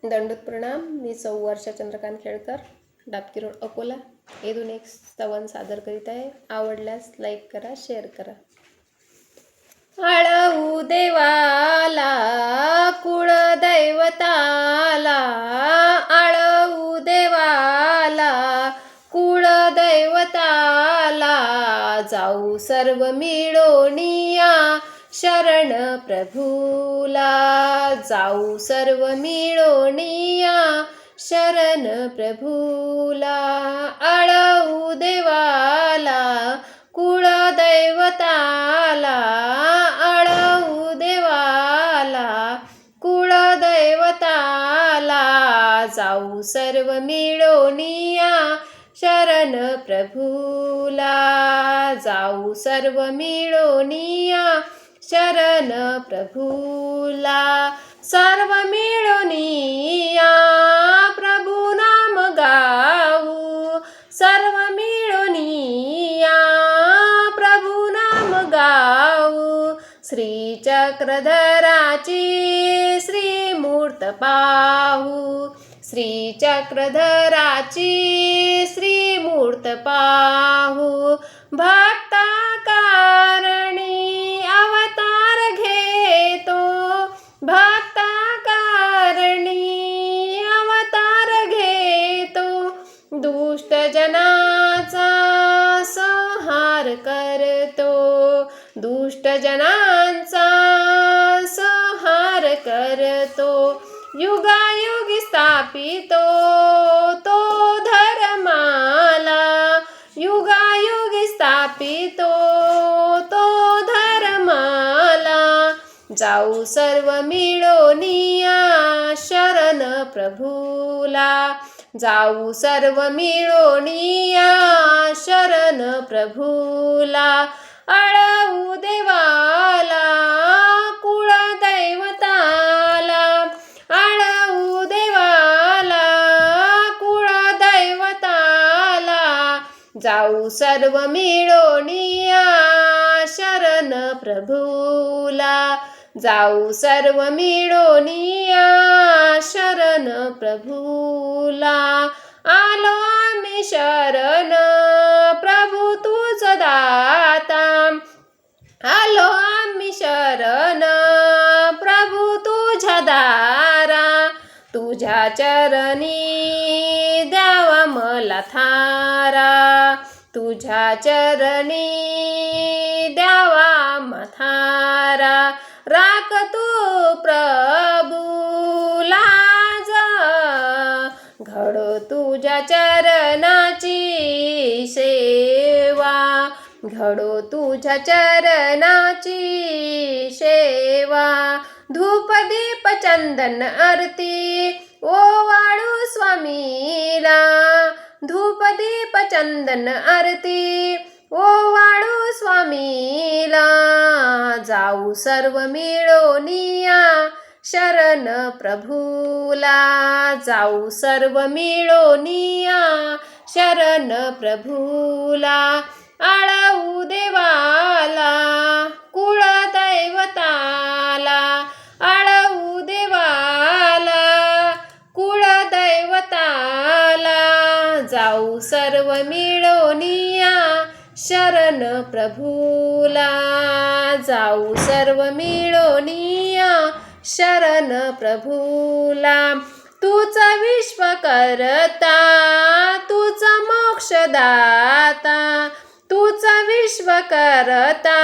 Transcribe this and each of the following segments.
दंडोत प्रणाम. मी सौ वर्षा चंद्रकांत खेळकर, डाबकी रोड अकोला येथून एक स्तवन सादर करीत आहे. आवडल्यास लाईक करा, शेअर करा. आळवू देवाला कुळदैवताला, आळवू देवाला कुळदैवताला, जाऊ सर्व मिळोनिया शरण प्रभूला, जाऊ सर्व मिळोनिया शरण प्रभूला. आळवू देवाला कुळदैवताला, आळवू देवाला कुळदैवताला, जाऊ सर्व मिळोनिया शरण प्रभूला, जाऊ सर्व मिळोनिया शरण प्रभूला. सर्व मिळोनिया प्रभू नाम गाऊ, सर्व मिळोनिया प्रभू नाम गाऊ. श्री चक्रधराची श्रीमूर्त पाहू, श्री चक्रधराची श्रीमूर्त पाहू. भक्ता कारणी अवतार घेतो, भक्ता कारणी अवतार घेतो, दुष्ट जनाचा संहार करतो, दुष्ट जनांचा संहार करतो. युगायुगी स्थापितो तो धर्माला, युगायुगी स्थापितो तो धर्माला, जाऊ सर्व मिळोनिया शरण प्रभूला, जाऊ सर्व मिळोनिया शरण प्रभूला. आळवू देवाला कुळदैवताला, आळवू देवाला कुळदैवताला, जाऊ सर्व मिळोनिया शरण प्रभूला, जाऊ सर्व मिळोनिया शरण प्रभूला. आलो आम्ही शरण प्रभू तुझ दाता, आलो आम्ही शरण प्रभू तुझ्या दारा, तुझ्या चरणी द्यावा मला थारा, तुझ्या चरणी द्यावा मथारा. राख तू प्रभू लाज, घडो तुझ्या चरणाची सेवा, घडो तुझ्या चरणाची सेवा. धूप दीप चंदन आरती ओवाळू स्वामीला, धूप दीप चंदन आरती ओवाळू स्वामीला, जाऊ सर्व मिळोनिया शरण प्रभूला, जाऊ सर्व मिळोनिया शरण प्रभूला. आळवू देवाला कुळदैवताला, आळवू देवाला कुळदैवताला, जाऊ सर्व मिळोनिया शरण प्रभूला, जाऊ सर्व मिळोनिया शरण प्रभूला. तूच विश्व करता, तूच मोक्षदाता, तूच विश्व करता,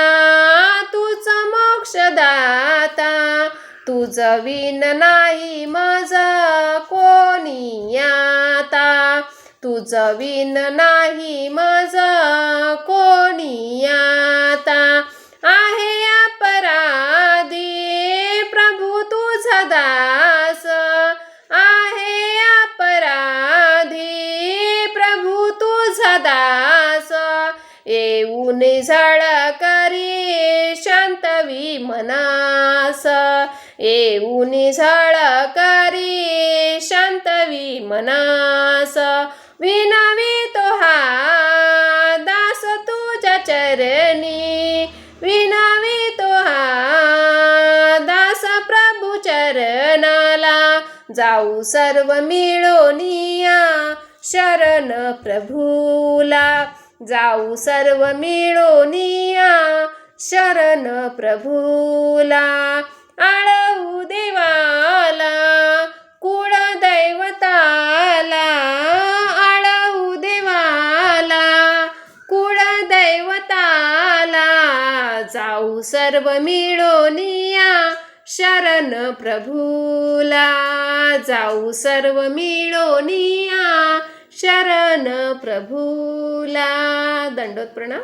तूच मोक्षदाता, तुझ विन नाही मज कोणी आता, तुझ विन नाही मज कोणी आता. आहे अपराधी प्रभू तुझ दास, आहे अपराधी प्रभू तुझ दास, येऊन झळ करी शांतवी मनास, येऊन झळ करी शांतवी मनास. विनवितो हा दास तुझ्या चरणी, विनवितो हा दास प्रभू चरणाला, जाऊ सर्व मिळोनिया शरण प्रभूला, जाऊ सर्व मिळोनिया शरण प्रभूला. आळवू देवाला कुळदैवताला, आळवू देवाला कुळदैवताला, जाऊ सर्व मिळोनिया शरण प्रभूला, जाऊ सर्व मिळोनिया शरण प्रभूला. दंडोत प्रणाम.